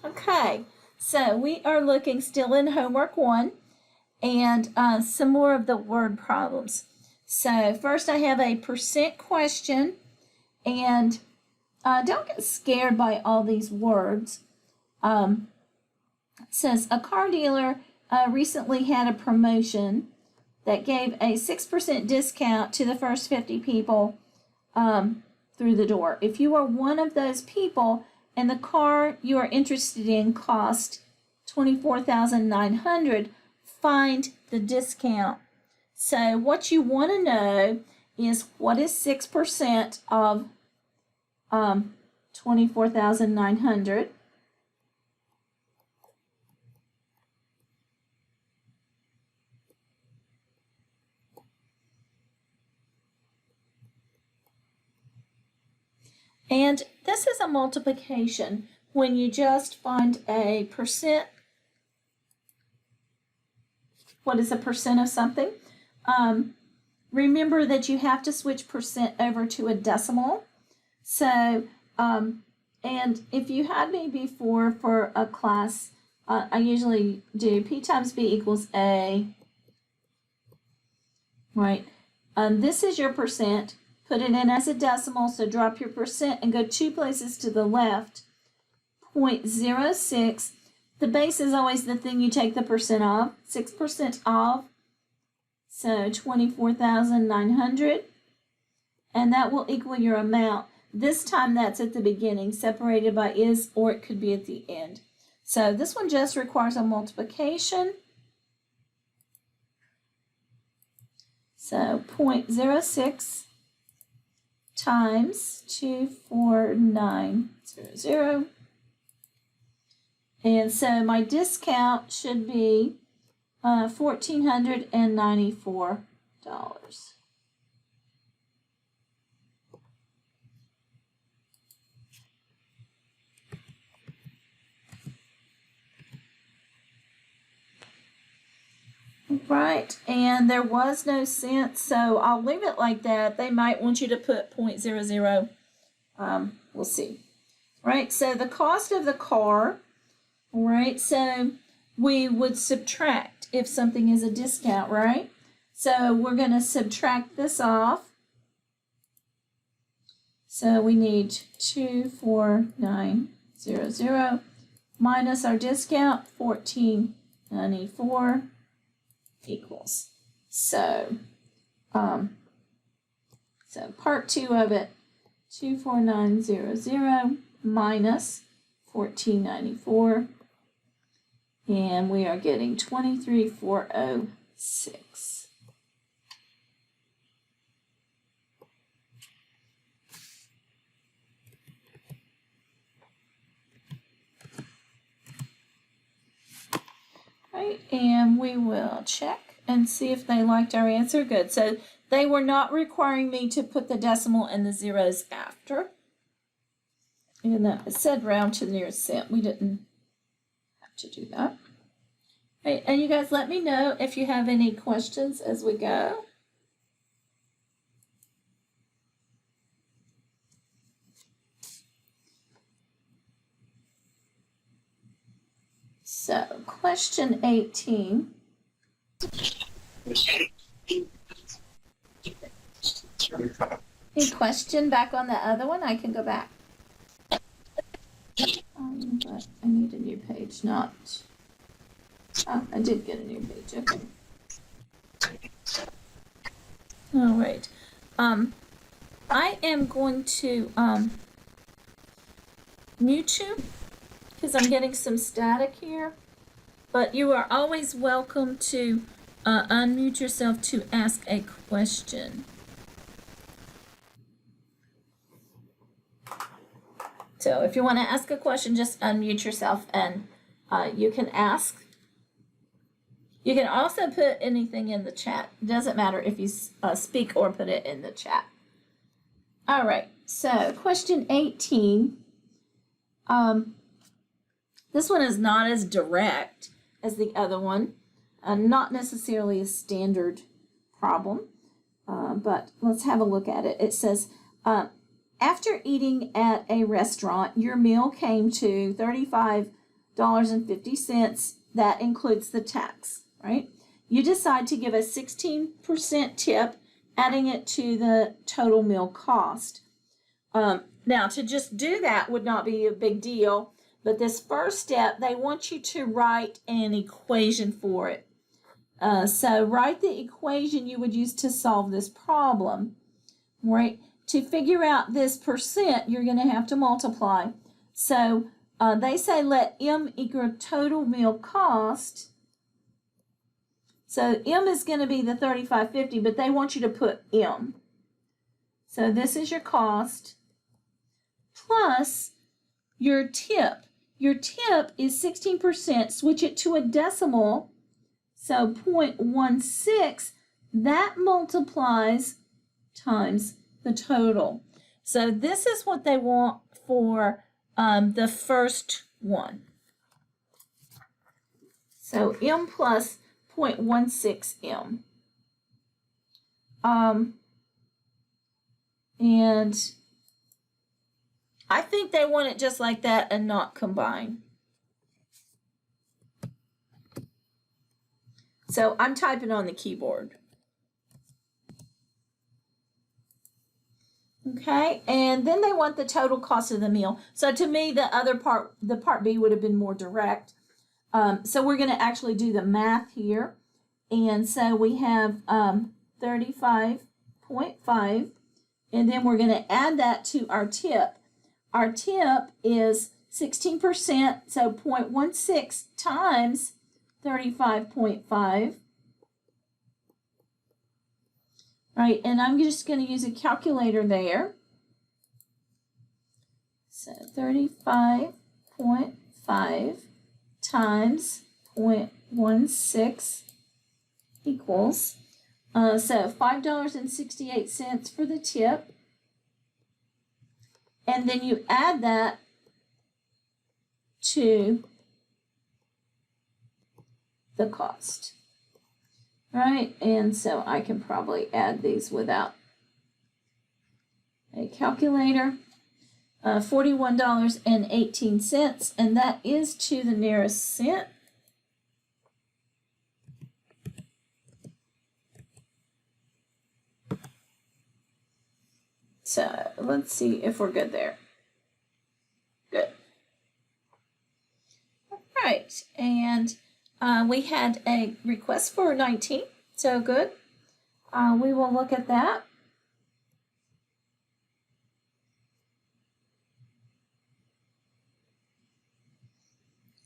Okay, so we are looking still in homework 1 and some more of the word problems. So first I have a percent question, and don't get scared by all these words. It says a car dealer recently had a promotion that gave a 6% discount to the first 50 people through the door. If you are one of those people and the car you are interested in cost $24,900, find the discount. So what you want to know is what is 6% of $24,900. And this is a multiplication. When you just find a percent, what is a percent of something? Remember that you have to switch percent over to a decimal. So, and if you had me before for a class, I usually do P times B equals A, right? This is your percent. Put it in as a decimal, so drop your percent and go 2 places to the left. 0.06. The base is always the thing you take the percent of. 6% of, so 24,900. And that will equal your amount. This time that's at the beginning, separated by is, or it could be at the end. So this one just requires a multiplication. So 0.06 times 24900. And so my discount should be $1,494. Right, and there was no cent, so I'll leave it like that. They might want you to put 0.00. We'll see. Right, so the cost of the car, right, so we would subtract if something is a discount, right? So we're going to subtract this off. So we need 24900 minus our discount, 1494. Equals. So part 2 of it, 24900 minus 1494, and we are getting 23406. Right, and we will check and see if they liked our answer. Good. So they were not requiring me to put the decimal and the zeros after. Even though it said round to the nearest cent, we didn't have to do that. Right, and you guys let me know if you have any questions as we go. So, question 18. Any question back on the other one? I can go back. But I need a new page, not... Oh, I did get a new page, okay. All right. I am going to mute you, because I'm getting some static here, but you are always welcome to unmute yourself to ask a question. So if you want to ask a question, just unmute yourself and you can ask. You can also put anything in the chat. It doesn't matter if you speak or put it in the chat. All right, so question 18. This one is not as direct as the other one, not necessarily a standard problem, but let's have a look at it. It says, after eating at a restaurant, your meal came to $35 $4.50. That includes the tax, right? You decide to give a 16% tip, adding it to the total meal cost. Now, to just do that would not be a big deal, but this first step, they want you to write an equation for it. So write the equation you would use to solve this problem, right? To figure out this percent, you're going to have to multiply. So they say let M equal total meal cost. So M is going to be the $35.50, but they want you to put M. So this is your cost plus your tip. Your tip is 16%. Switch it to a decimal. So 0.16, that multiplies times the total. So this is what they want for the first one. So M plus 0.16 M. And I think they want it just like that and not combine. So I'm typing on the keyboard. Okay, and then they want the total cost of the meal. So to me, the other part, the part B would have been more direct. So we're going to actually do the math here. And so we have 35.5, and then we're going to add that to our tip. Our tip is 16%, so 0.16 times 35.5. Right, and I'm just going to use a calculator there. So 35.5 times 0.16 equals, so $5.68 for the tip. And then you add that to the cost. Right, and so I can probably add these without a calculator. $41.18, and that is to the nearest cent. So let's see if we're good there. Good. All right, and we had a request for 19, so good. We will look at that.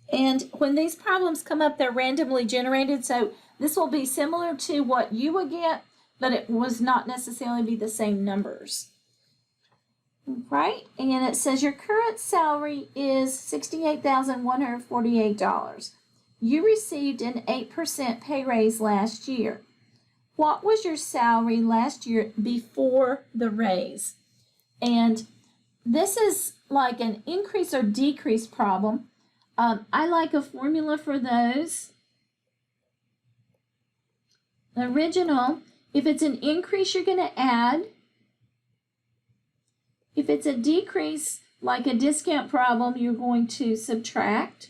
And when these problems come up, they're randomly generated, so this will be similar to what you would get, but it was not necessarily be the same numbers. Right, and it says your current salary is $68,148. You received an 8% pay raise last year. What was your salary last year before the raise? And this is like an increase or decrease problem. I like a formula for those. The original, if it's an increase, you're going to add. If it's a decrease, like a discount problem, you're going to subtract.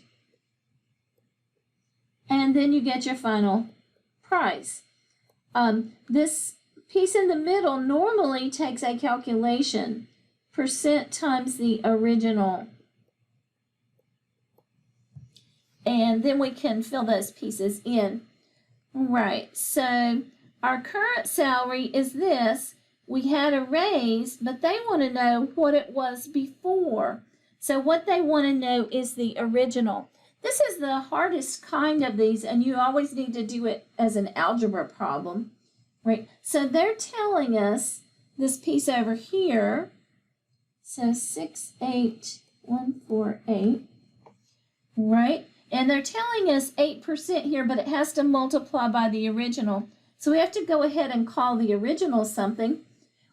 And then you get your final price. This piece in the middle normally takes a calculation. Percent times the original. And then we can fill those pieces in. Right, so our current salary is this. We had a raise, but they want to know what it was before. So what they want to know is the original. This is the hardest kind of these, and you always need to do it as an algebra problem, right? So they're telling us this piece over here, so 68148, right? And they're telling us 8% here, but it has to multiply by the original. So we have to go ahead and call the original something.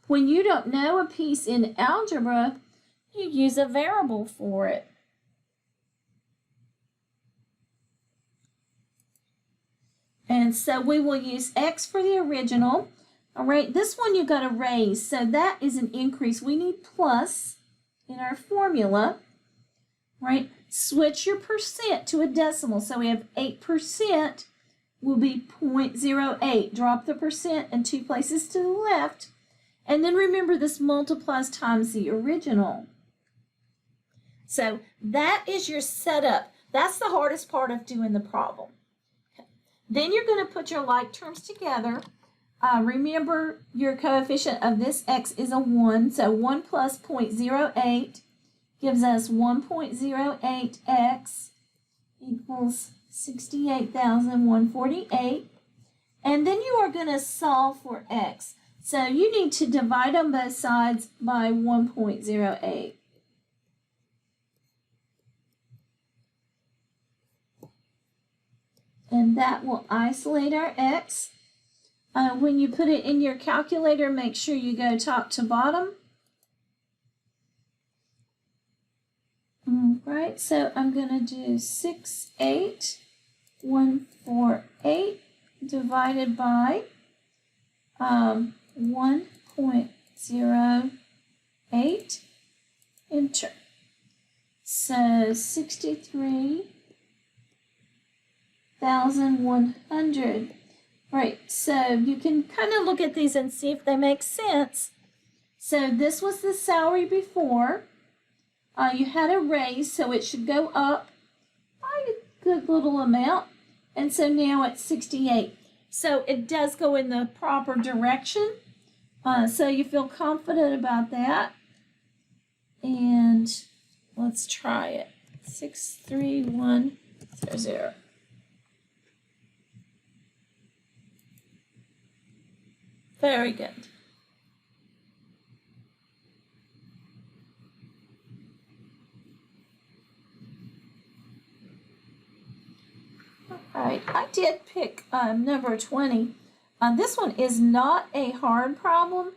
When you don't know a piece in algebra, you use a variable for it. And so we will use x for the original. All right, this one you got a raise, so that is an increase. We need plus in our formula, right? switch your percent to a decimal. So we have 8% will be 0.08. Drop the percent in 2 places to the left. And then remember, this multiplies times the original. So that is your setup. That's the hardest part of doing the problem. Then you're going to put your like terms together. Remember, your coefficient of this x is a 1. So 1 plus 0.08 gives us 1.08x equals 68,148. And then you are going to solve for x. So you need to divide on both sides by 1.08. And that will isolate our x. When you put it in your calculator, make sure you go top to bottom. All right, so I'm going to do 68148 divided by 1.08, enter. So 63,100. Right, so you can kind of look at these and see if they make sense. So this was the salary before. You had a raise, so it should go up by a good little amount. And so now it's 68. So it does go in the proper direction. So you feel confident about that. And let's try it. 63100. Very good. All right, I did pick number 20. This one is not a hard problem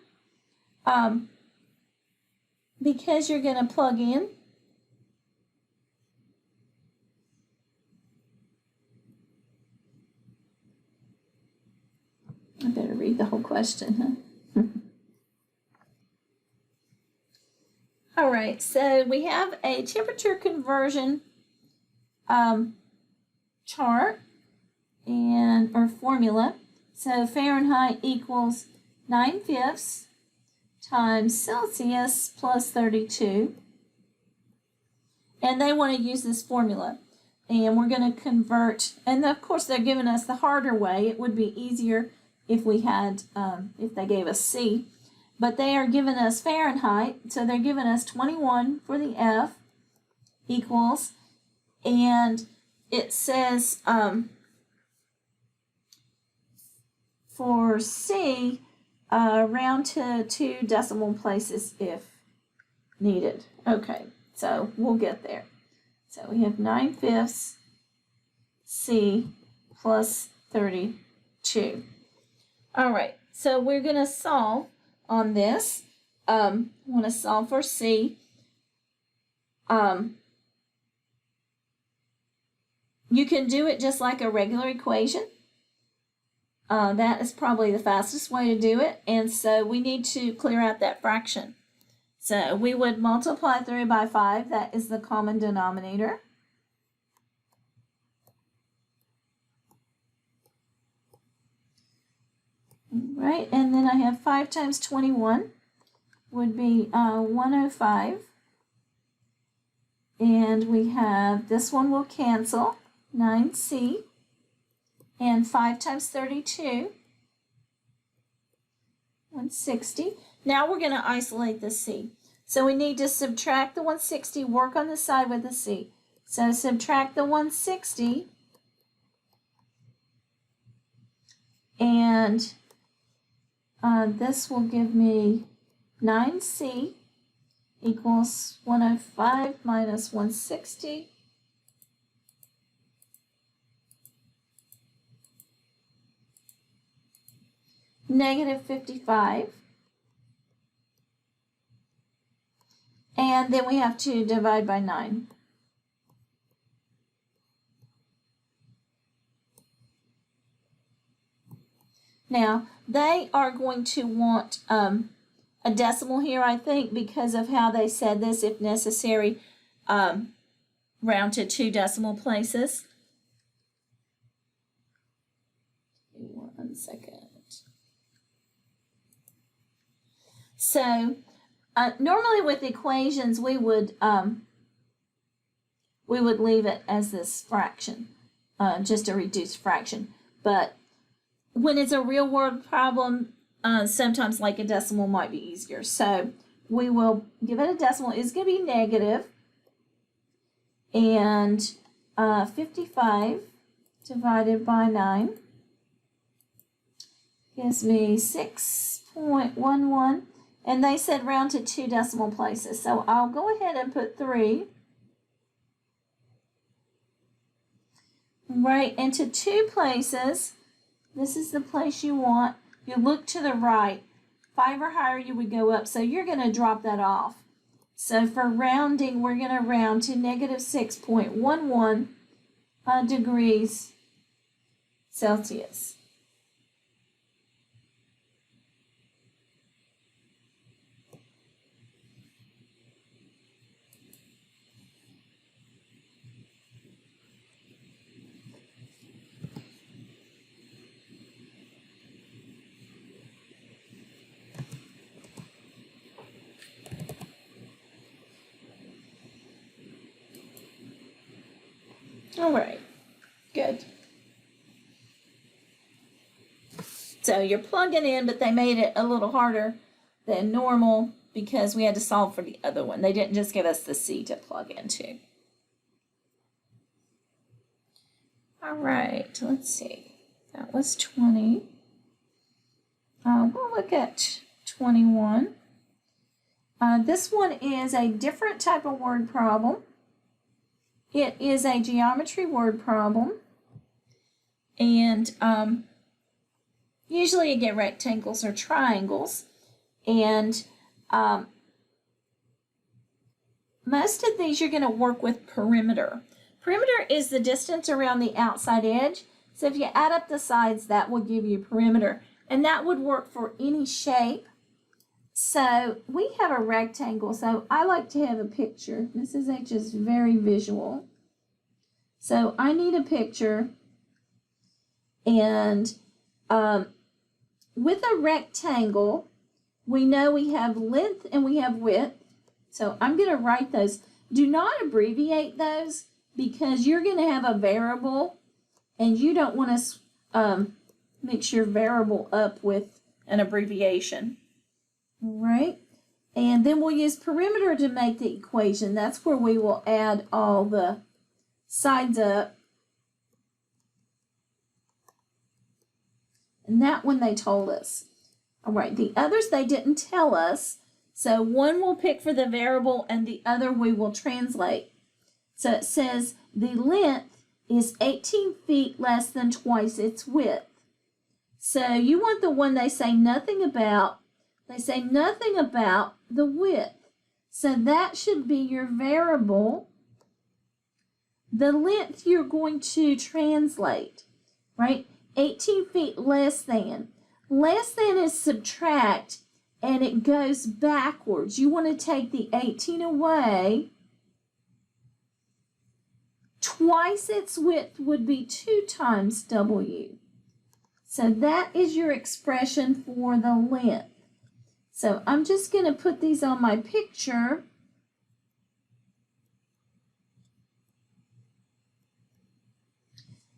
because you're going to plug in. I better read the whole question, huh? All right, so we have a temperature conversion chart or formula. So Fahrenheit equals 9/5 times Celsius plus 32. And they want to use this formula. And we're going to convert, and of course they're giving us the harder way. It would be easier if we had, if they gave us C. But they are giving us Fahrenheit, so they're giving us 21 for the F equals, and it says for C, round to 2 decimal places if needed. Okay, so we'll get there. So we have 9/5 C plus 32. All right, so we're going to solve on this. I want to solve for C. You can do it just like a regular equation. That is probably the fastest way to do it. And so we need to clear out that fraction. So we would multiply through by 5. That is the common denominator. Right, and then I have 5 times 21 would be 105. And we have, this one will cancel, 9C. And 5 times 32, 160. Now we're going to isolate the C. So we need to subtract the 160, work on the side with the C. So subtract the 160, and this will give me 9C equals 105 minus 160. Negative 55. And then we have to divide by 9. Now, they are going to want a decimal here, I think, because of how they said this, if necessary. round to 2 decimal places. 1 second. So normally with equations we would leave it as this fraction, just a reduced fraction. But when it's a real world problem, sometimes like a decimal might be easier. So we will give it a decimal. It's going to be negative. And 55 divided by 9 gives me 6.11. And they said round to 2 decimal places. So I'll go ahead and put 3 right into 2 places. This is the place you want. You look to the right. 5 or higher, you would go up. So you're going to drop that off. So for rounding, we're going to round to negative 6.11 degrees Celsius. All right, good. So you're plugging in, but they made it a little harder than normal because we had to solve for the other one. They didn't just give us the C to plug into. All right, let's see. That was 20. We'll look at 21. This one is a different type of word problem. It is a geometry word problem, and usually you get rectangles or triangles, and most of these you're going to work with perimeter. Perimeter is the distance around the outside edge, so if you add up the sides, that will give you perimeter, and that would work for any shape. So we have a rectangle, so I like to have a picture. Mrs. H is very visual. So I need a picture, and with a rectangle, we know we have length and we have width. So I'm going to write those. Do not abbreviate those because you're going to have a variable, and you don't want to mix your variable up with an abbreviation. All right, and then we'll use perimeter to make the equation. That's where we will add all the sides up. And that one they told us. All right, the others they didn't tell us. So one we'll pick for the variable and the other we will translate. So it says the length is 18 feet less than twice its width. So you want the one they say nothing about. They say nothing about the width. So that should be your variable. The length you're going to translate, right? 18 feet less than. Less than is subtract, and it goes backwards. You want to take the 18 away. Twice its width would be 2 times W. So that is your expression for the length. So I'm just going to put these on my picture.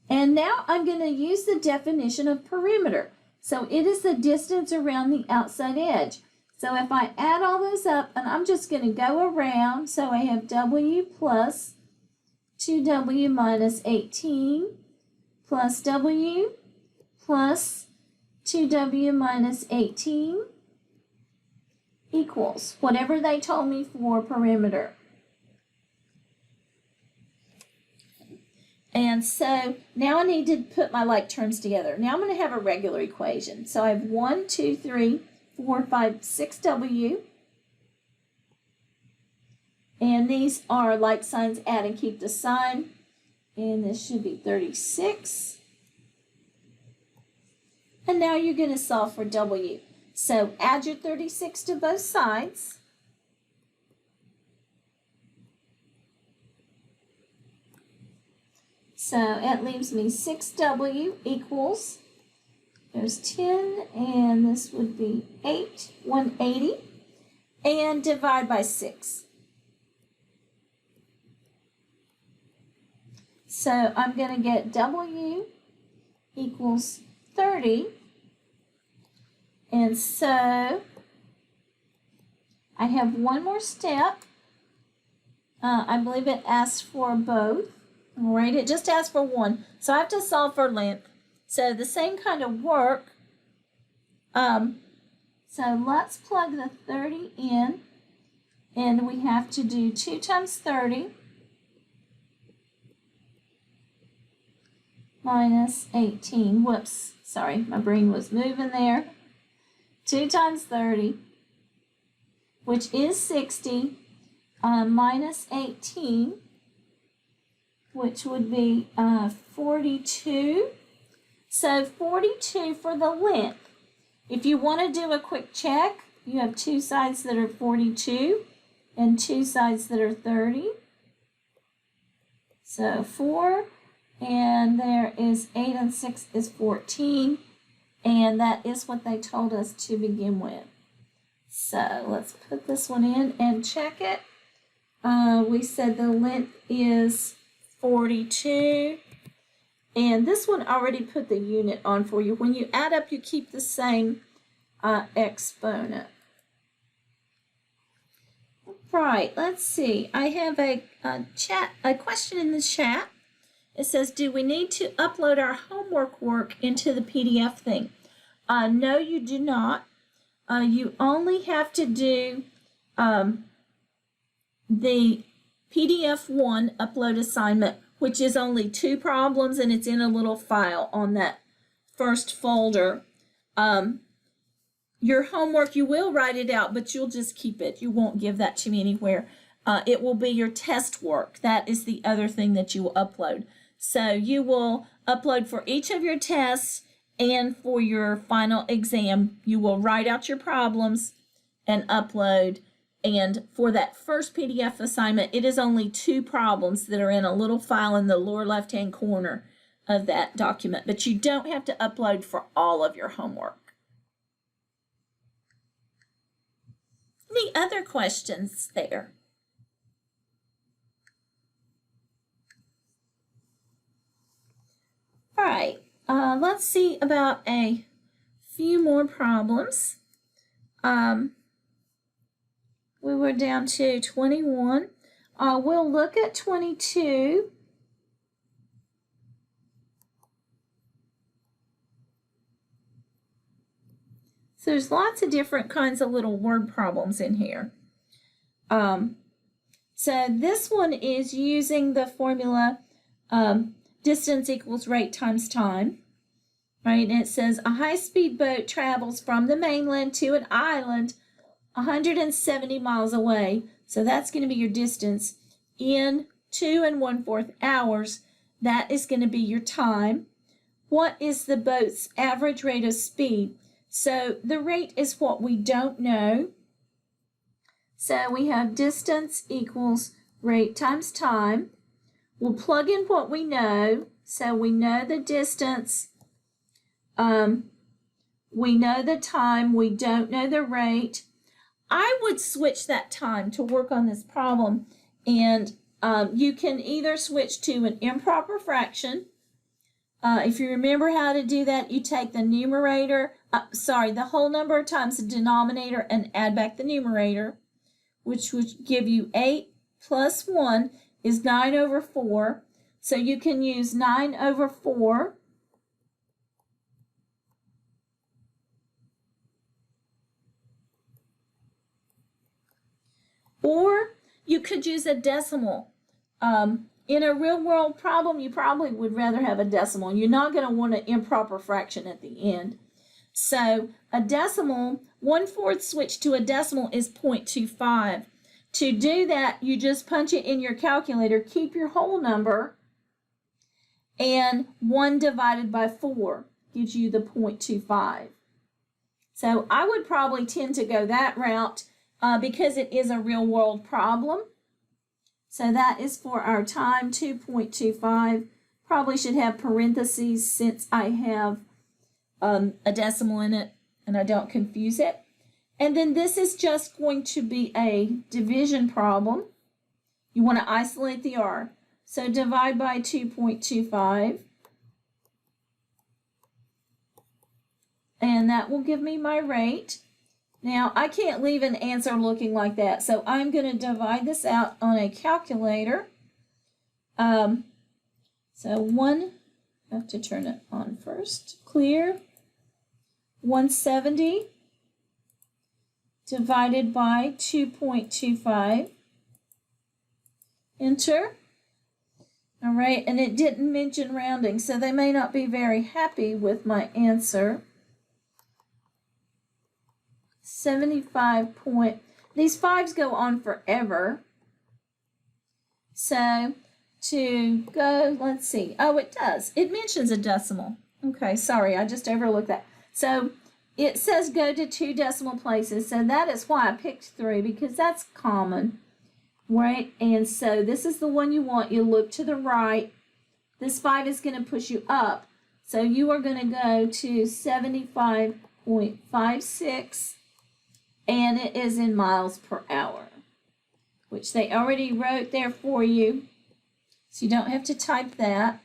And now I'm going to use the definition of perimeter. So it is the distance around the outside edge. So if I add all those up, and I'm just going to go around, so I have W plus 2W minus 18 plus W plus 2W minus 18 equals whatever they told me for perimeter. And so now I need to put my like terms together. Now I'm going to have a regular equation. So I have 1, 2, 3, 4, 5, 6W. And these are like signs, add and keep the sign. And this should be 36. And now you're going to solve for W. So add your 36 to both sides. So it leaves me 6W equals, there's 10, and this would be 8, 180, and divide by 6. So I'm going to get W equals 30, and so I have one more step. I believe it asks for both. All right, it just asks for one. So I have to solve for length. So the same kind of work. So let's plug the 30 in, and we have to do 2 times 30 minus 18. Whoops, sorry, my brain was moving there. 2 times 30, which is 60, minus 18, which would be 42. So 42 for the length. If you want to do a quick check, you have 2 sides that are 42 and 2 sides that are 30. So 4, and there is 8 and 6 is 14, and that is what they told us to begin with. So let's put this one in and check it. We said the length is 42. And this one already put the unit on for you. When you add up, you keep the same exponent. Right, let's see. I have a question in the chat. It says, do we need to upload our homework work into the PDF thing? No, you do not. You only have to do the PDF 1 upload assignment, which is only 2 problems, and it's in a little file on that first folder. Your homework, you will write it out, but you'll just keep it. You won't give that to me anywhere. It will be your test work. That is the other thing that you will upload. So you will upload for each of your tests, and for your final exam, you will write out your problems and upload. And for that first PDF assignment, it is only 2 problems that are in a little file in the lower left-hand corner of that document, but you don't have to upload for all of your homework. Any other questions there? All right, let's see about a few more problems. We were down to 21. We'll look at 22. So there's lots of different kinds of little word problems in here. So this one is using the formula distance equals rate times time. Right, and it says a high-speed boat travels from the mainland to an island 170 miles away, so that's going to be your distance, in 2 1/4 hours. That is going to be your time. What is the boat's average rate of speed? So the rate is what we don't know. So we have distance equals rate times time. We'll plug in what we know. So we know the distance. We know the time. We don't know the rate. I would switch that time to work on this problem, and you can either switch to an improper fraction. If you remember how to do that, you take the numerator, the whole number times the denominator, and add back the numerator, which would give you 8 plus 1 is 9 over 4. So you can use 9 over 4. Or you could use a decimal. In a real world problem, you probably would rather have a decimal. You're not going to want an improper fraction at the end. So a decimal, 1/4 switch to a decimal is 0.25. To do that, you just punch it in your calculator, keep your whole number, and 1 divided by 4 gives you the 0.25. So I would probably tend to go that route because it is a real world problem. So that is for our time, 2.25 Probably should have parentheses since I have a decimal in it and I don't confuse it. And then this is just going to be a division problem. You want to isolate the R. So divide by 2.25. And that will give me my rate. Now, I can't leave an answer looking like that, so I'm going to divide this out on a calculator. So I have to turn it on first. Clear. 170 divided by 2.25. Enter. All right, and it didn't mention rounding, so they may not be very happy with my answer. 75 point, these fives go on forever. So to go, let's see. Oh, it does. It mentions a decimal. Okay, sorry, I just overlooked that. So it says go to 2 decimal places. So that is why I picked 3, because that's common, right? And so this is the one you want. You look to the right. This 5 is going to push you up. So you are going to go to 75.56. And it is in miles per hour, which they already wrote there for you, so you don't have to type that.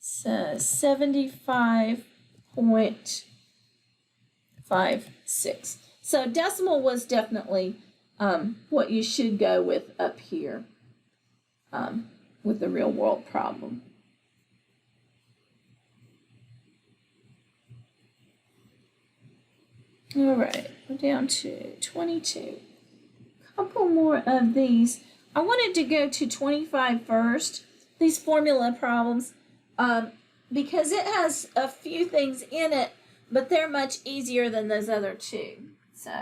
So 75.56. So decimal was definitely what you should go with up here with the real world problem. All right, we're down to 22. Couple more of these. I wanted to go to 25 first, these formula problems, because it has a few things in it, but they're much easier than those other 2. So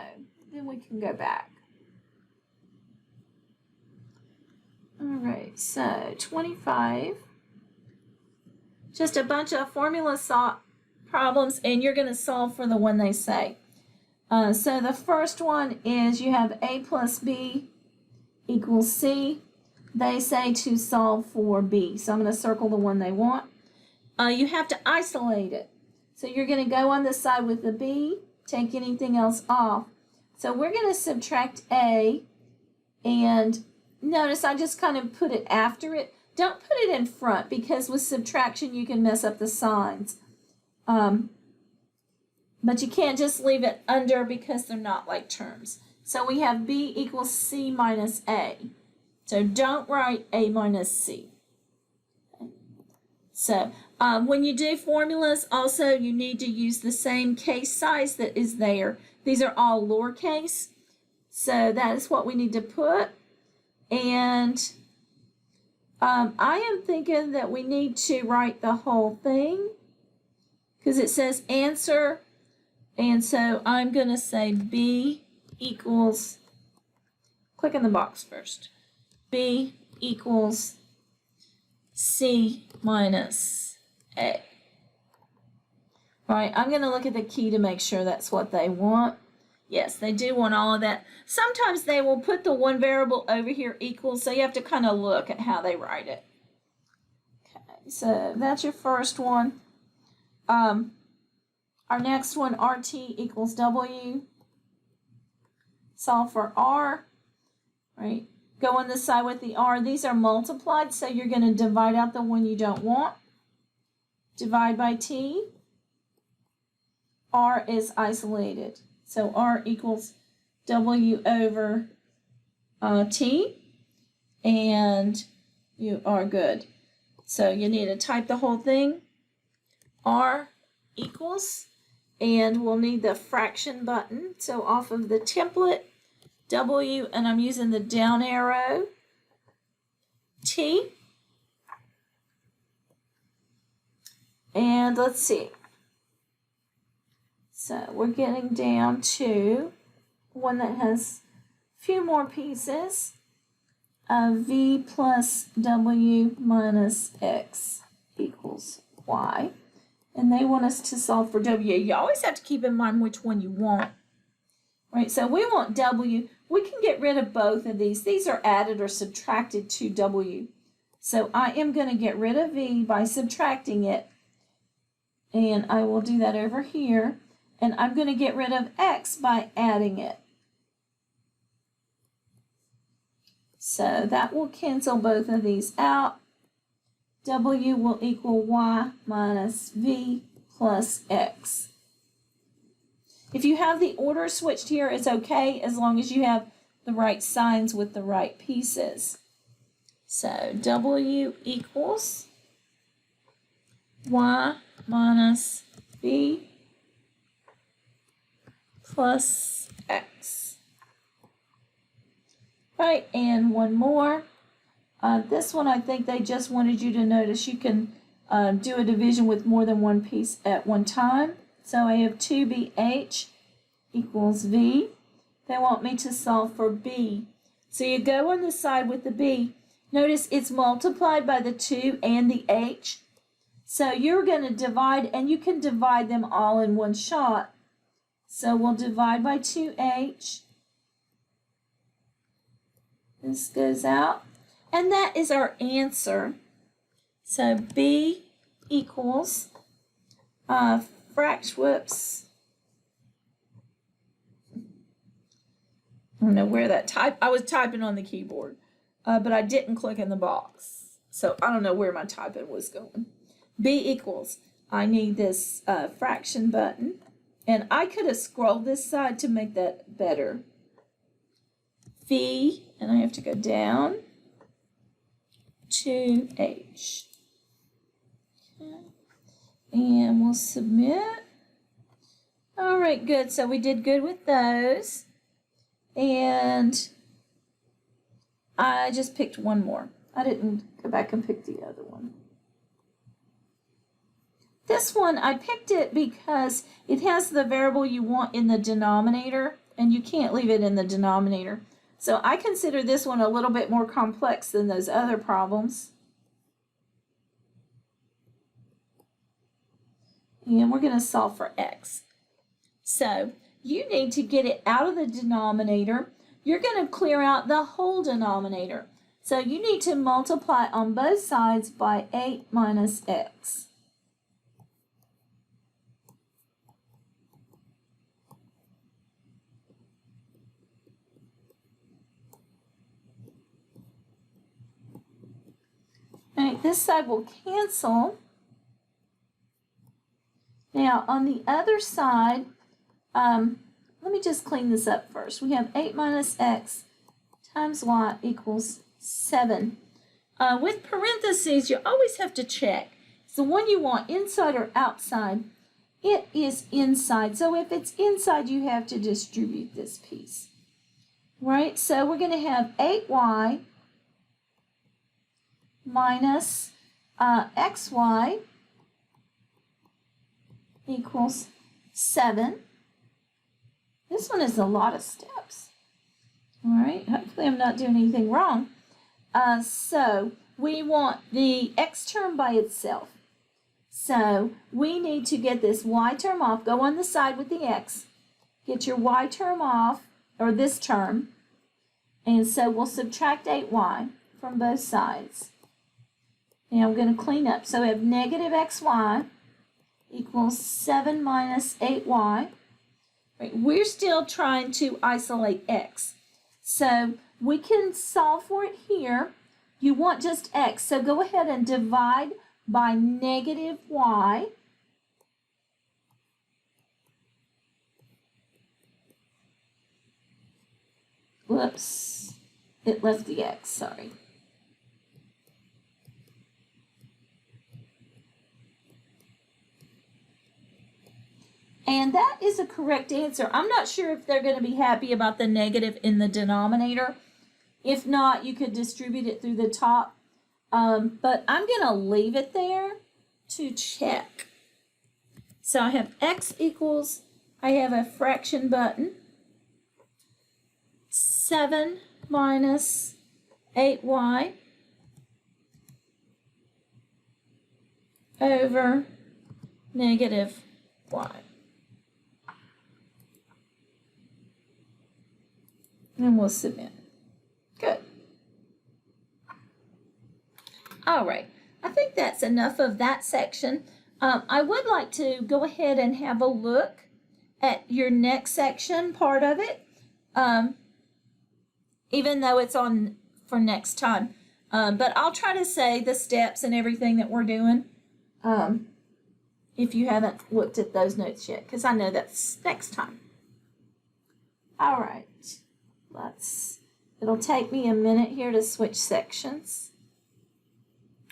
then we can go back. All right, so 25. Just a bunch of formula problems, and you're going to solve for the one they say. So the first one is you have A plus B equals C. They say to solve for B. So I'm going to circle the one they want. You have to isolate it. So you're going to go on this side with the B, take anything else off. So we're going to subtract A, and notice I just kind of put it after it. Don't put it in front, because with subtraction you can mess up the signs. But you can't just leave it under, because they're not like terms. So we have B equals C minus A. So don't write A minus C. So when you do formulas, also you need to use the same case size that is there. These are all lowercase. So that is what we need to put. And I am thinking that we need to write the whole thing, because it says answer. And so I'm going to say B equals, click in the box first, B equals C minus A. All right, I'm going to look at the key to make sure that's what they want. Yes, they do want all of that. Sometimes they will put the one variable over here equals, so you have to kind of look at how they write it. Okay, so that's your first one. Our next one, RT equals W. Solve for R, right? Go on this side with the R. These are multiplied, so you're going to divide out the one you don't want. Divide by T. R is isolated. So R equals W over T. And you are good. So you need to type the whole thing. R equals, and we'll need the fraction button. So off of the template, W, and I'm using the down arrow, T. And let's see. So we're getting down to one that has a few more pieces. V plus W minus X equals Y. And they want us to solve for W. You always have to keep in mind which one you want. Right, so we want W. We can get rid of both of these. These are added or subtracted to W. So I am going to get rid of v by subtracting it. And I will do that over here. And I'm going to get rid of x by adding it. So that will cancel both of these out. W will equal y minus v plus x. If you have the order switched here, it's okay as long as you have the right signs with the right pieces. So W equals y minus v plus x. Right, and one more. This one I think they just wanted you to notice you can do a division with more than one piece at one time. So I have 2bh equals v. They want me to solve for b. So you go on the side with the b. Notice it's multiplied by the 2 and the h. So you're going to divide, and you can divide them all in one shot. So we'll divide by 2h. This goes out. And that is our answer. So b equals whoops. I don't know where that I was typing on the keyboard, but I didn't click in the box. So I don't know where my typing was going. B equals, I need this fraction button, and I could have scrolled this side to make that better. V, and I have to go down, 2h. Okay. And we'll submit. All right, good. So we did good with those. And I just picked one more. I didn't go back and pick the other one. This one, I picked it because it has the variable you want in the denominator, and you can't leave it in the denominator. So I consider this one a little bit more complex than those other problems. And we're going to solve for x. So you need to get it out of the denominator. You're going to clear out the whole denominator. So you need to multiply on both sides by 8 minus x. All right, this side will cancel. Now, on the other side, let me just clean this up first. We have 8 minus x times y equals 7. With parentheses, you always have to check. It's the one you want, inside or outside. It is inside. So if it's inside, you have to distribute this piece. Right? So we're going to have 8y minus xy equals 7. This one is a lot of steps. All right, hopefully I'm not doing anything wrong. So we want the x term by itself. So we need to get this y term off. Go on the side with the x. Get your y term off, or this term. And so we'll subtract 8y from both sides. Now I'm going to clean up. So we have negative xy equals 7 minus 8y. Right, we're still trying to isolate x. So we can solve for it here. You want just x. So go ahead and divide by negative y. Whoops. It left the x, sorry. And that is a correct answer. I'm not sure if they're going to be happy about the negative in the denominator. If not, you could distribute it through the top. But I'm going to leave it there to check. So I have x equals, I have a fraction button, 7 minus 8y over negative y. And we'll submit. Good. All right, I think that's enough of that section. I would like to go ahead and have a look at your next section, part of it, even though it's on for next time. But I'll try to say the steps and everything that we're doing if you haven't looked at those notes yet, because I know that's next time. All right, it'll take me a minute here to switch sections.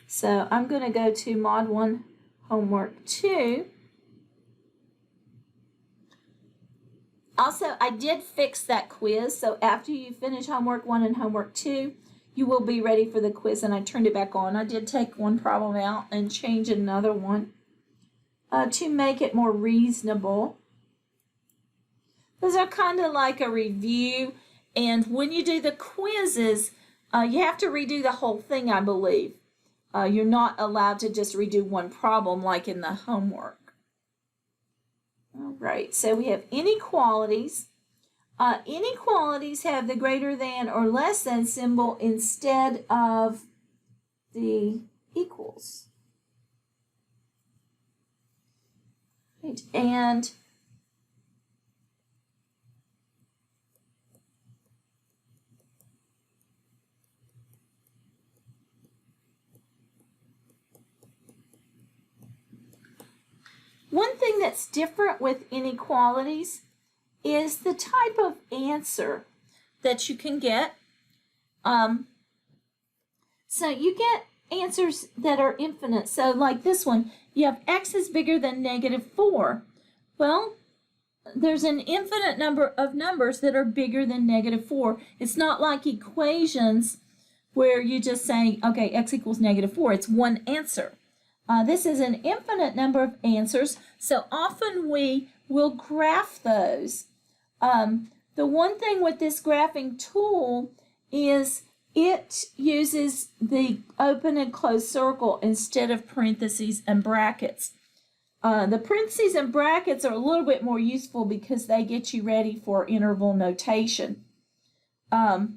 So I'm going to go to Mod 1 Homework 2. Also, I did fix that quiz, so after you finish Homework 1 and Homework 2, you will be ready for the quiz, and I turned it back on. I did take one problem out and change another one to make it more reasonable. Those are kind of like a review, and when you do the quizzes, you have to redo the whole thing, I believe. You're not allowed to just redo one problem like in the homework. All right, so we have inequalities. Inequalities have the greater than or less than symbol instead of the equals. Right, and one thing that's different with inequalities is the type of answer that you can get. So you get answers that are infinite. So like this one, you have x is bigger than -4. Well, there's an infinite number of numbers that are bigger than -4. It's not like equations where you just say, okay, x equals -4. It's one answer. This is an infinite number of answers, so often we will graph those. The one thing with this graphing tool is it uses the open and closed circle instead of parentheses and brackets. The parentheses and brackets are a little bit more useful because they get you ready for interval notation. But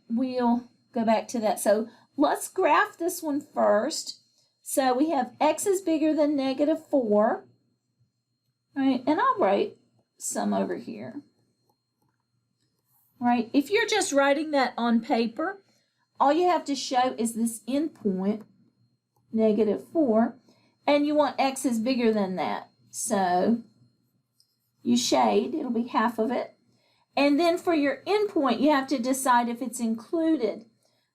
we'll go back to that. So let's graph this one first. So we have x is bigger than -4. All right, and I'll write some over here. All right, if you're just writing that on paper, all you have to show is this endpoint, -4, and you want x is bigger than that. So you shade, it'll be half of it. And then for your endpoint, you have to decide if it's included.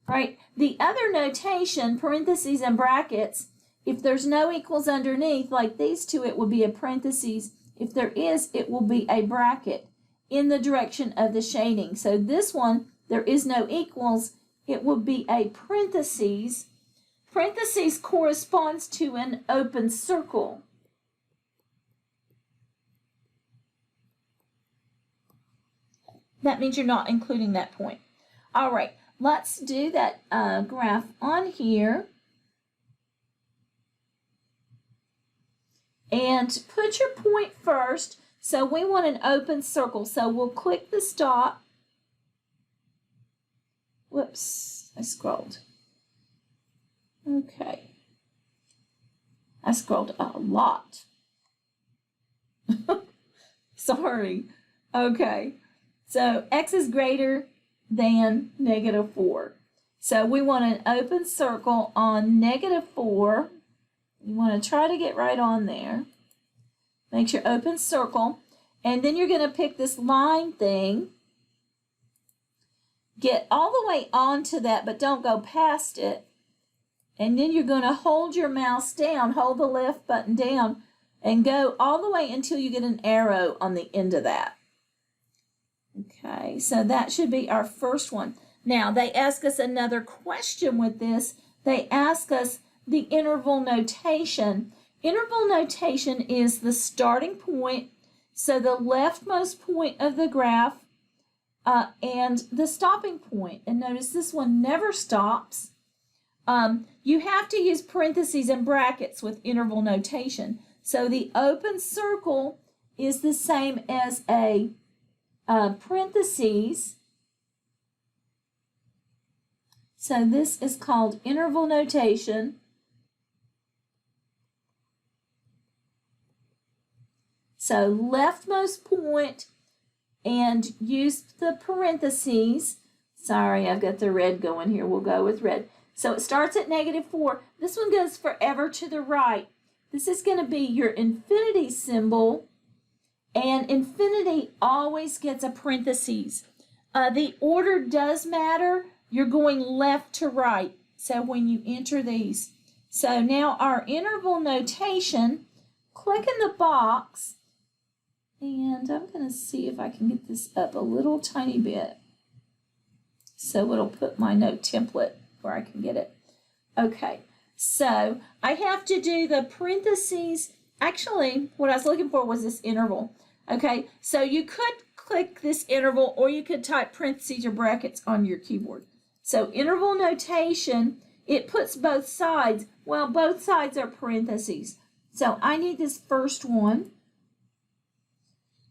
Right? The other notation, parentheses and brackets, if there's no equals underneath, like these two, it will be a parentheses. If there is, it will be a bracket in the direction of the shading. So this one, there is no equals, it will be a parentheses. Parentheses corresponds to an open circle. That means you're not including that point. All right. Let's do that graph on here. And put your point first. So we want an open circle. So we'll click the stop. Whoops, I scrolled. Okay. I scrolled a lot. Sorry. Okay. So x is greater than -4. So we want an open circle on -4. You want to try to get right on there. Make your open circle. And then you're going to pick this line thing. Get all the way onto that, but don't go past it. And then you're going to hold your mouse down, hold the left button down, and go all the way until you get an arrow on the end of that. Okay, so that should be our first one. Now, they ask us another question with this. They ask us the interval notation. Interval notation is the starting point, so the leftmost point of the graph, and the stopping point. And notice this one never stops. You have to use parentheses and brackets with interval notation. So the open circle is the same as a parentheses. So this is called interval notation. So leftmost point and use the parentheses. Sorry, I've got the red going here. We'll go with red. So it starts at -4. This one goes forever to the right. This is going to be your infinity symbol, and infinity always gets a parentheses. The order does matter. You're going left to right. So when you enter these. So now our interval notation, click in the box, and I'm going to see if I can get this up a little tiny bit. So it'll put my note template where I can get it. Okay, so I have to do the parentheses. Actually, what I was looking for was this interval. Okay, so you could click this interval, or you could type parentheses or brackets on your keyboard. So interval notation, it puts both sides. Well, both sides are parentheses. So I need this first one,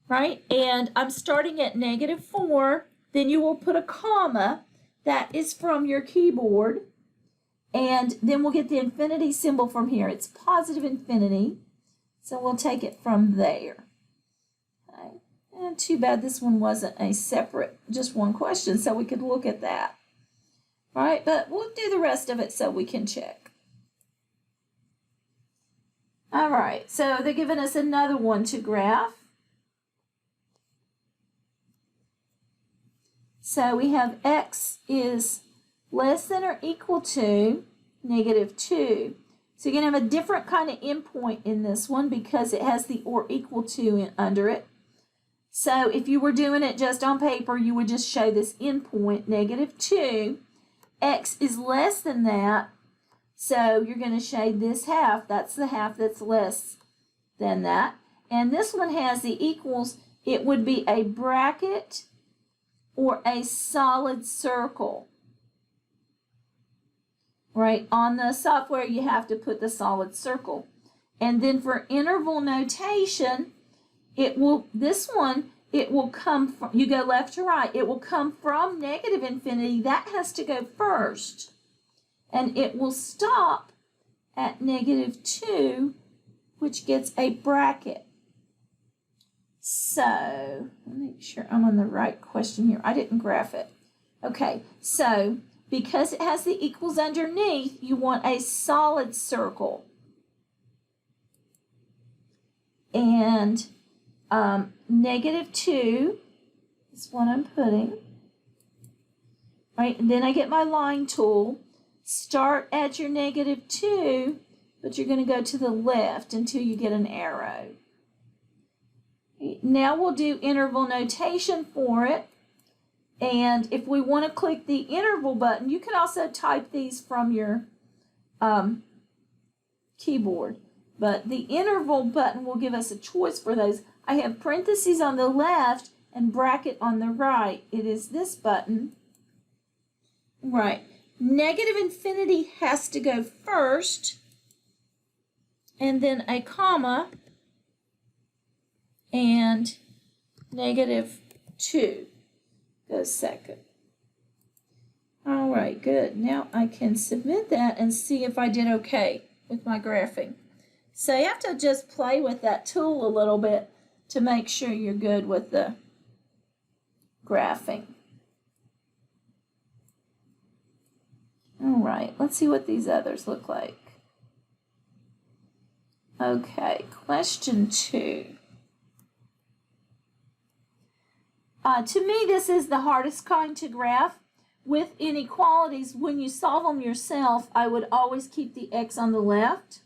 right? And I'm starting at -4. Then you will put a comma. That is from your keyboard. And then we'll get the infinity symbol from here. It's positive infinity. So we'll take it from there. Okay. And too bad this one wasn't a separate, just one question, so we could look at that. All right, but we'll do the rest of it so we can check. All right, so they're giving us another one to graph. So we have x is less than or equal to -2. So you're going to have a different kind of endpoint in this one because it has the or equal to under it. So if you were doing it just on paper, you would just show this endpoint, -2. X is less than that, so you're going to shade this half. That's the half that's less than that. And this one has the equals. It would be a bracket or a solid circle. Right, on the software you have to put the solid circle. And then for interval notation, it will come from, you go left to right, it will come from negative infinity. That has to go first. And it will stop at -2, which gets a bracket. So, let me make sure I'm on the right question here. I didn't graph it. Okay, so because it has the equals underneath, you want a solid circle. And -2 is what I'm putting. Right, and then I get my line tool. Start at your -2, but you're going to go to the left until you get an arrow. Now we'll do interval notation for it. And if we want to click the interval button, you can also type these from your keyboard. But the interval button will give us a choice for those. I have parentheses on the left and bracket on the right. It is this button. Right. Negative infinity has to go first, and then a comma, and -2 goes second. All right, good. Now I can submit that and see if I did okay with my graphing. So you have to just play with that tool a little bit to make sure you're good with the graphing. All right, let's see what these others look like. Okay, question 2. To me, this is the hardest kind to graph. With inequalities, when you solve them yourself, I would always keep the x on the left.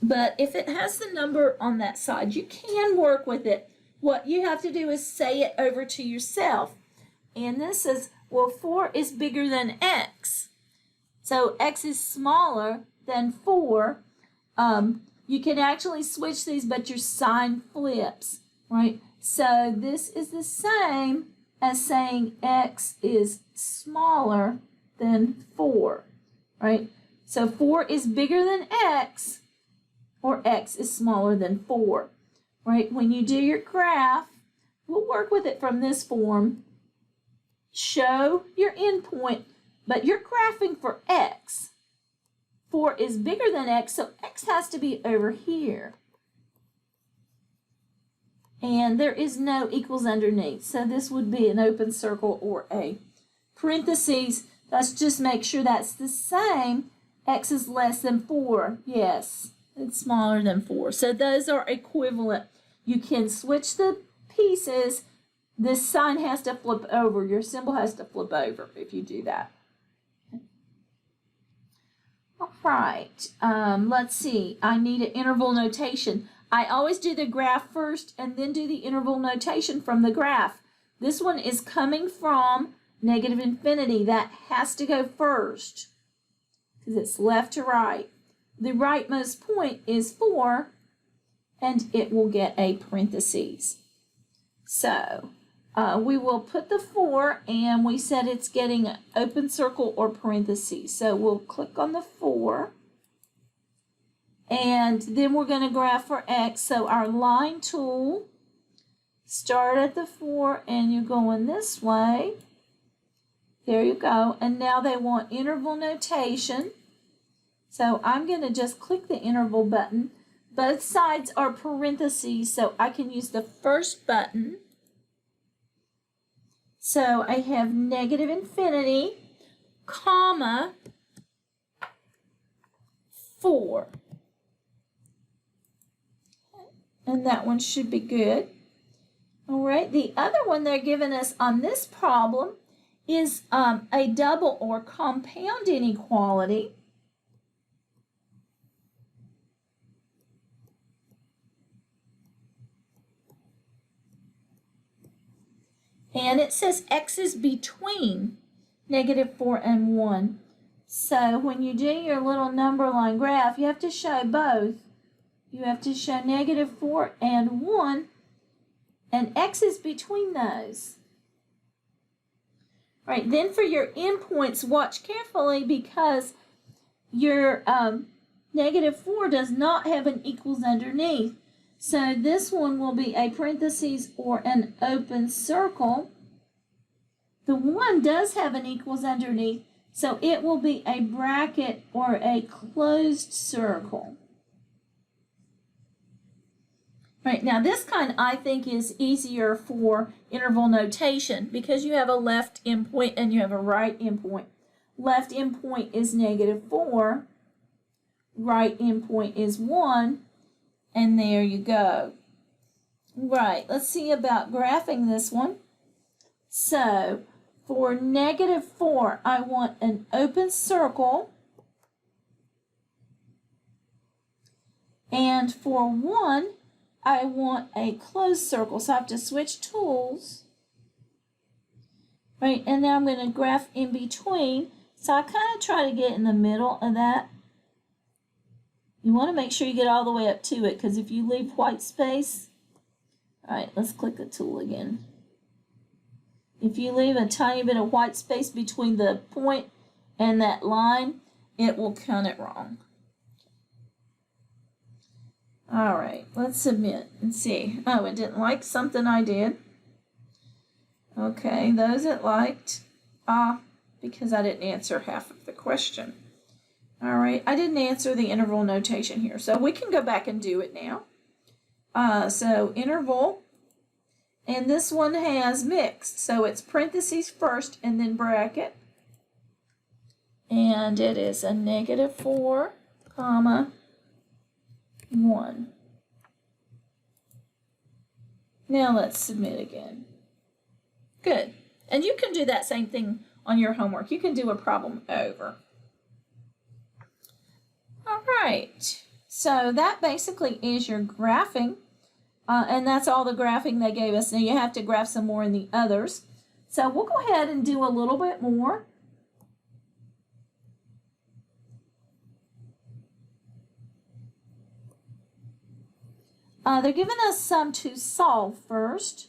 But if it has the number on that side, you can work with it. What you have to do is say it over to yourself. And this is, well, 4 is bigger than x. So x is smaller than 4. You can actually switch these, but your sign flips, right? So this is the same as saying x is smaller than 4, right? So 4 is bigger than x, or x is smaller than 4, right? When you do your graph, we'll work with it from this form. Show your endpoint, but you're graphing for x. 4 is bigger than x, so x has to be over here. And there is no equals underneath, so this would be an open circle or a parentheses. Let's just make sure that's the same. X is less than 4. Yes, it's smaller than 4. So those are equivalent. You can switch the pieces. This sign has to flip over. Your symbol has to flip over if you do that. All right, let's see. I need an interval notation. I always do the graph first and then do the interval notation from the graph. This one is coming from negative infinity. That has to go first because it's left to right. The rightmost point is 4, and it will get a parentheses. So we will put the 4, and we said it's getting an open circle or parentheses. So we'll click on the 4, and then we're going to graph for x. So our line tool, start at the 4, and you're going this way. There you go. And now they want interval notation. So I'm going to just click the interval button. Both sides are parentheses, so I can use the first button. So I have negative infinity, comma, 4. And that one should be good. All right, the other one they're giving us on this problem is a double or compound inequality. And it says x is between negative 4 and 1. So when you do your little number line graph, you have to show both. You have to show negative 4 and 1, and x is between those. All right, then for your endpoints, watch carefully because your negative 4 does not have an equals underneath. So this one will be a parentheses or an open circle. The 1 does have an equals underneath, so it will be a bracket or a closed circle. Right, now this kind I think is easier for interval notation because you have a left endpoint and you have a right endpoint. Left endpoint is negative 4, right endpoint is 1, and there you go. Right, let's see about graphing this one. So for negative 4, I want an open circle. And for 1, I want a closed circle. So I have to switch tools. Right, and now I'm going to graph in between. So I kind of try to get in the middle of that. You want to make sure you get all the way up to it, because if you leave white space, all right, let's click the tool again. If you leave a tiny bit of white space between the point and that line, it will count it wrong. All right, let's submit and see. Oh, it didn't like something I did. Okay, those it liked. Because I didn't answer half of the question. All right, I didn't answer the interval notation here, so we can go back and do it now. So interval, and this one has mixed, so it's parentheses first and then bracket. And it is a negative 4, comma, 1. Now let's submit again. Good. And you can do that same thing on your homework. You can do a problem over. All right. So that basically is your graphing. And that's all the graphing they gave us. Now you have to graph some more in the others. So we'll go ahead and do a little bit more. They're giving us some to solve first.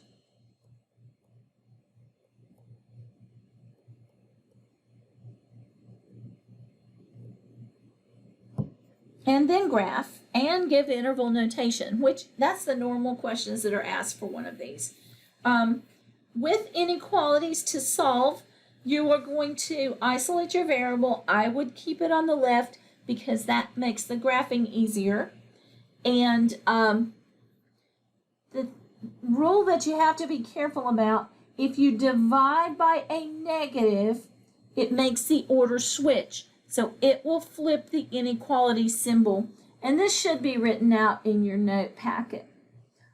And then graph and give interval notation, which that's the normal questions that are asked for one of these. with inequalities to solve, you are going to isolate your variable. I would keep it on the left because that makes the graphing easier. And the rule that you have to be careful about, if you divide by a negative, it makes the order switch. So it will flip the inequality symbol. And this should be written out in your note packet.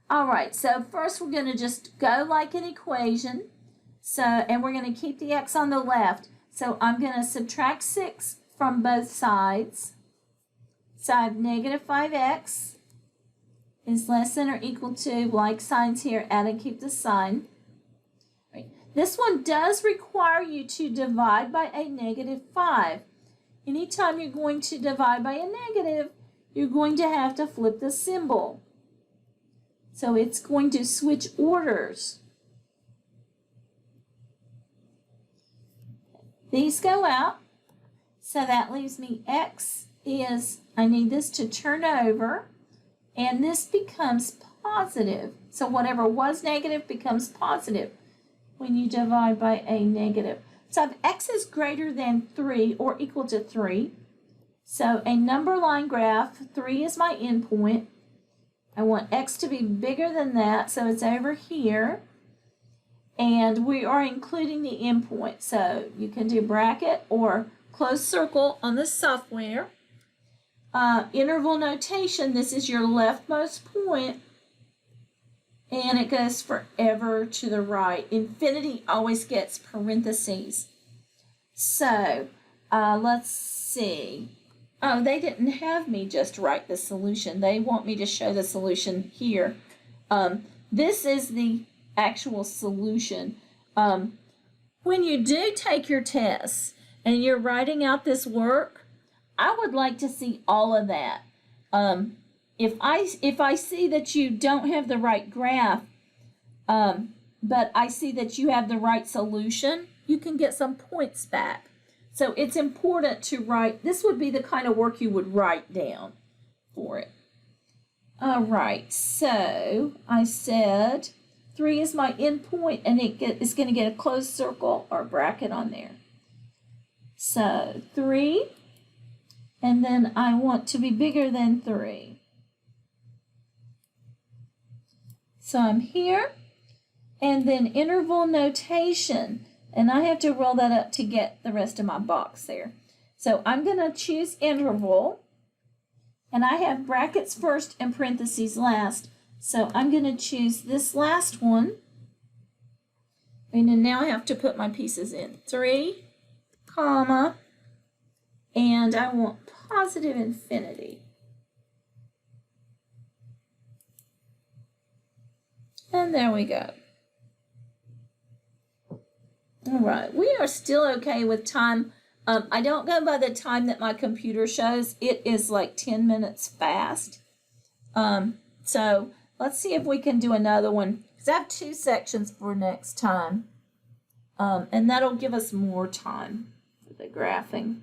All right, so first we're going to just go like an equation. And we're going to keep the x on the left. So I'm going to subtract 6 from both sides. So I have negative 5x is less than or equal to, like signs here, add and keep the sign. Right. This one does require you to divide by a negative 5. Anytime you're going to divide by a negative, you're going to have to flip the symbol. So it's going to switch orders. These go out, so that leaves me x is, I need this to turn over, and this becomes positive. So whatever was negative becomes positive when you divide by a negative. So if x is greater than 3 or equal to 3, so a number line graph, 3 is my endpoint. I want x to be bigger than that, so it's over here. And we are including the endpoint. So you can do bracket or closed circle on the software. Interval notation, this is your leftmost point, and it goes forever to the right. Infinity always gets parentheses. So let's see. Oh, they didn't have me just write the solution. They want me to show the solution here. This is the actual solution. When you do take your tests and you're writing out this work, I would like to see all of that. If I see that you don't have the right graph, but I see that you have the right solution, you can get some points back. So it's important to write. This would be the kind of work you would write down for it. All right, so I said 3 is my endpoint, and it's going to get a closed circle or bracket on there. So 3, and then I want to be bigger than 3. So I'm here, and then interval notation, and I have to roll that up to get the rest of my box there. So I'm going to choose interval, and I have brackets first and parentheses last. So I'm going to choose this last one. And then now I have to put my pieces in. 3, comma, and I want positive infinity. And there we go. All right, we are still okay with time. I don't go by the time that my computer shows. It is like 10 minutes fast. So let's see if we can do another one, because I have 2 sections for next time. And that'll give us more time for the graphing.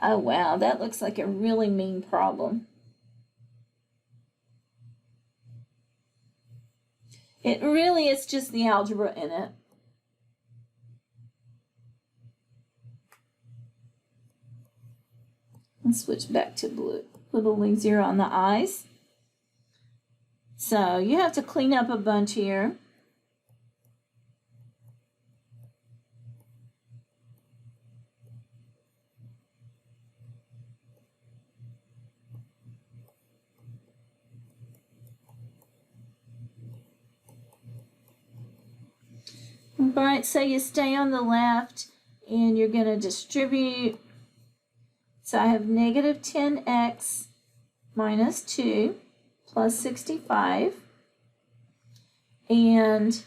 Oh, wow, that looks like a really mean problem. It really is just the algebra in it. Let's switch back to blue. Put a little 0 on the eyes. So you have to clean up a bunch here. All right, so you stay on the left and you're going to distribute. So I have negative 10x minus 2 plus 65. And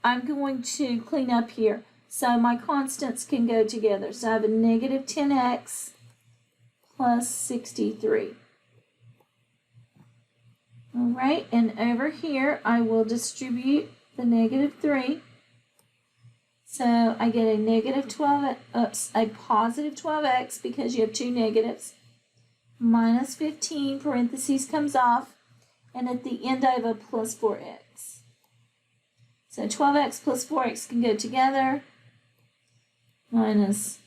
I'm going to clean up here so my constants can go together. So I have a negative 10x plus 63. All right, and over here I will distribute the negative 3. So I get a negative 12, a positive 12x because you have 2 negatives, minus 15, parentheses comes off, and at the end I have a plus 4x. So 12x plus 4x can go together, minus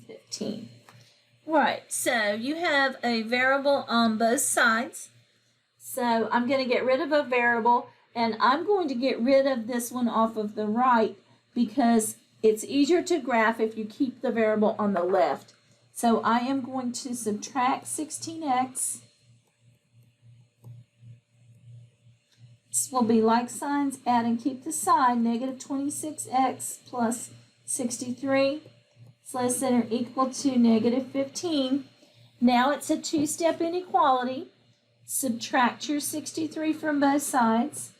15. Right, so you have a variable on both sides. So I'm going to get rid of a variable, and I'm going to get rid of this one off of the right because it's easier to graph if you keep the variable on the left. So I am going to subtract 16x. This will be like signs, add and keep the sign, negative 26x plus 63 is less than or equal to negative 15. Now it's a two-step inequality. Subtract your 63 from both sides.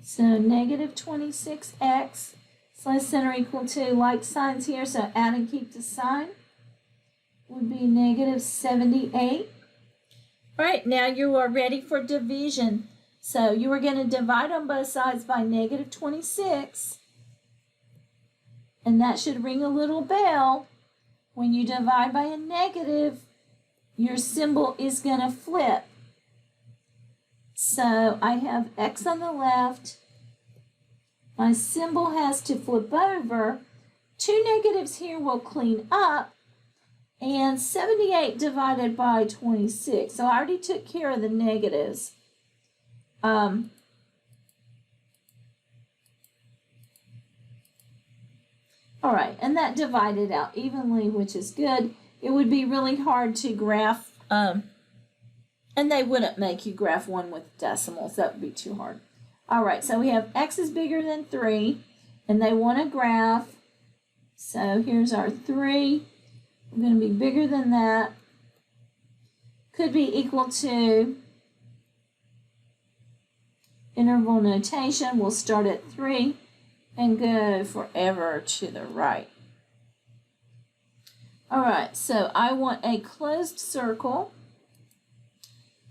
So negative 26x is less than or equal to like signs here, so add and keep the sign would be negative 78. All right, now you are ready for division. So you are going to divide on both sides by negative 26, and that should ring a little bell. When you divide by a negative, your symbol is going to flip. So I have x on the left. My symbol has to flip over. Two negatives here will clean up. And 78 divided by 26. So I already took care of the negatives. All right, and that divided out evenly, which is good. It would be really hard to graph, and they wouldn't make you graph one with decimals. That would be too hard. All right, so we have x is bigger than 3, and they want to graph. So here's our 3. We're going to be bigger than that. Could be equal to interval notation. We'll start at 3 and go forever to the right. All right, so I want a closed circle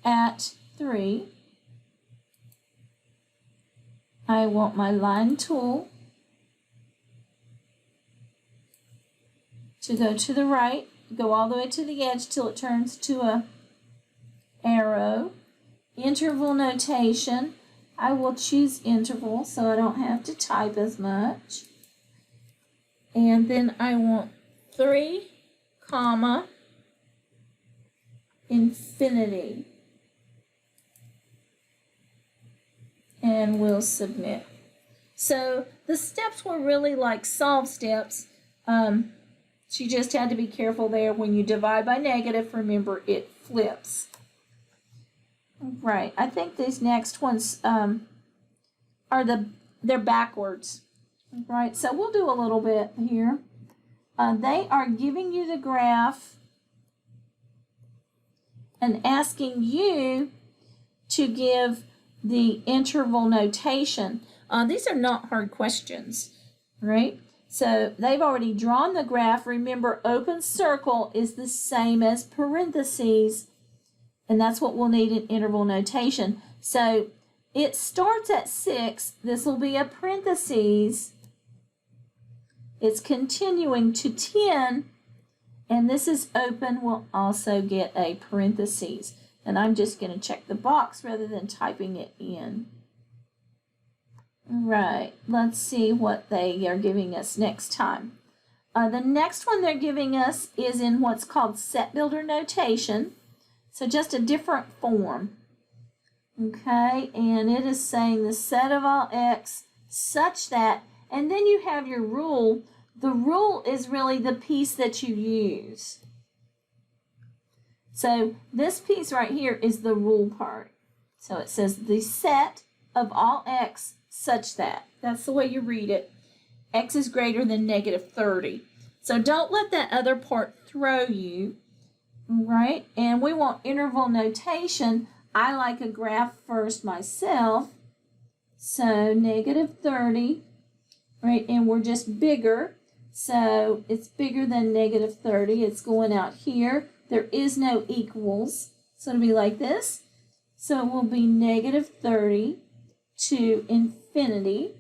at 3. I want my line tool to go to the right, go all the way to the edge till it turns to a arrow. Interval notation, I will choose interval so I don't have to type as much. And then I want 3, comma, infinity. And we'll submit. So the steps were really like solve steps. So you just had to be careful there. When you divide by negative, remember it flips. Right, I think these next ones they're backwards. Right, so we'll do a little bit here. They are giving you the graph and asking you to give the interval notation. These are not hard questions, right? So they've already drawn the graph. Remember, open circle is the same as parentheses, and that's what we'll need in interval notation. So it starts at 6. This will be a parentheses. It's continuing to 10, and this is open. We'll also get a parentheses. And I'm just going to check the box rather than typing it in. Right, let's see what they are giving us next time. The next one they're giving us is in what's called set builder notation. So just a different form. Okay, and it is saying the set of all x such that, and then you have your rule. The rule is really the piece that you use. So this piece right here is the rule part. So it says the set of all x such that. That's the way you read it. X is greater than negative 30. So don't let that other part throw you. Right? And we want interval notation. I like a graph first myself. So negative 30. Right? And we're just bigger. So it's bigger than negative 30. It's going out here. There is no equals. So it'll be like this. So it will be negative 30 to infinity.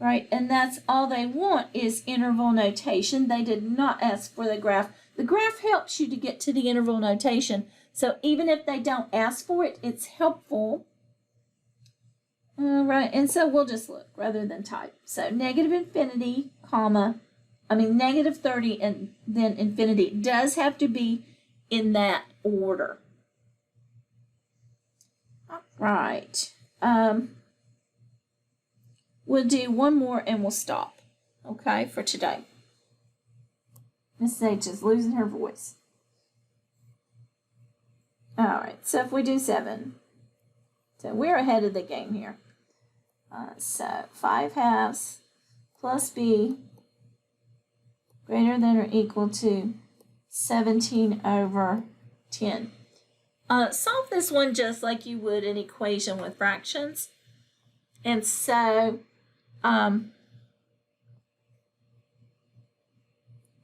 Right? And that's all they want is interval notation. They did not ask for the graph. The graph helps you to get to the interval notation. So even if they don't ask for it, it's helpful. All right, and so we'll just look rather than type. So negative infinity, negative 30 and then infinity. It does have to be in that order. All right. We'll do one more and we'll stop, okay, for today. Miss H is losing her voice. All right, so if we do 7, so we're ahead of the game here. So 5 halves plus b greater than or equal to 17 over 10. Solve this one just like you would an equation with fractions. And so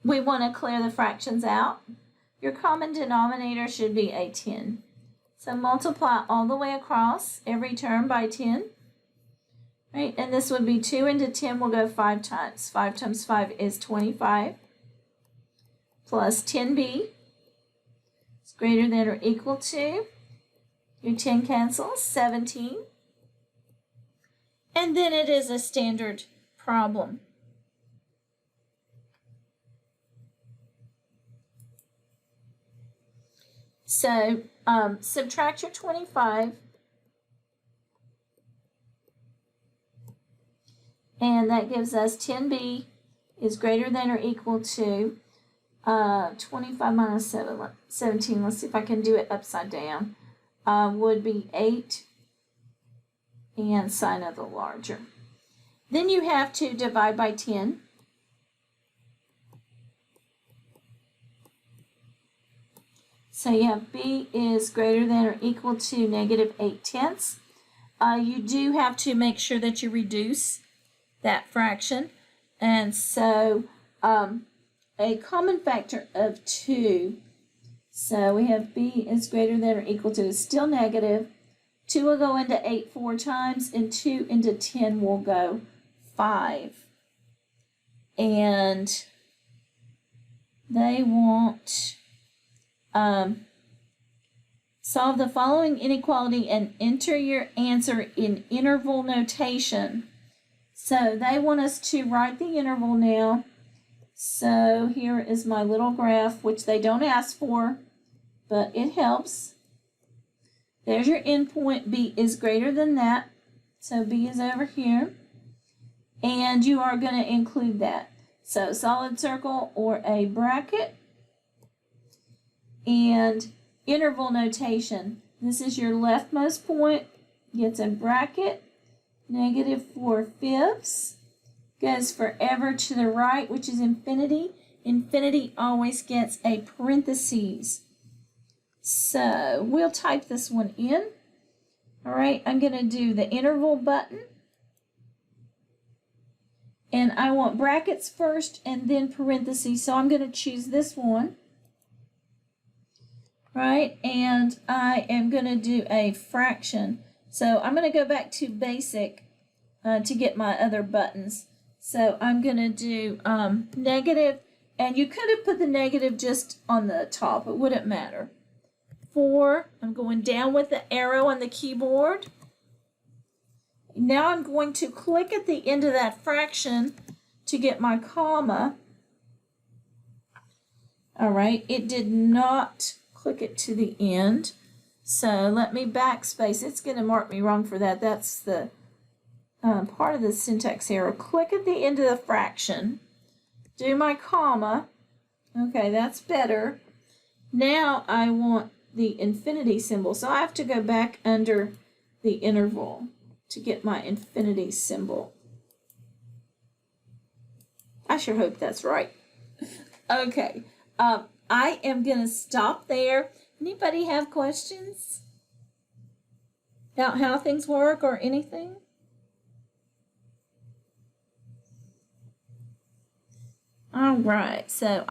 we want to clear the fractions out. Your common denominator should be a 10. So multiply all the way across every term by 10. Right? And this would be 2 into 10 will go 5 times. 5 times 5 is 25. Plus 10b is greater than or equal to, your 10 cancels, 17. And then it is a standard problem. So subtract your 25, and that gives us 10b is greater than or equal to 25 minus 17. Let's see if I can do it upside down. Would be 8 and sine of the larger. Then you have to divide by 10. So you have b is greater than or equal to negative 8/10. You do have to make sure that you reduce that fraction. And so a common factor of 2. So we have b is greater than or equal to is still negative. 2 will go into 8 4 times, and 2 into 10 will go 5. And they want solve the following inequality and enter your answer in interval notation. So they want us to write the interval now. So here is my little graph, which they don't ask for, but it helps. There's your endpoint. B is greater than that. So B is over here. And you are going to include that. So solid circle or a bracket. And interval notation. This is your leftmost point. Gets a bracket. Negative 4/5. Goes forever to the right, which is infinity. Infinity always gets a parentheses. So we'll type this one in. All right, I'm going to do the interval button. And I want brackets first and then parentheses. So I'm going to choose this one. Right, and I am going to do a fraction. So I'm going to go back to basic to get my other buttons. So I'm going to do negative, and you could have put the negative just on the top. It wouldn't matter. 4, I'm going down with the arrow on the keyboard. Now I'm going to click at the end of that fraction to get my comma. All right, it did not click it to the end. So let me backspace. It's going to mark me wrong for that. That's the part of the syntax error. Click at the end of the fraction. Do my comma. Okay, that's better. Now I want the infinity symbol. So I have to go back under the interval to get my infinity symbol. I sure hope that's right. Okay, I am going to stop there. Anybody have questions about how things work or anything? All right, so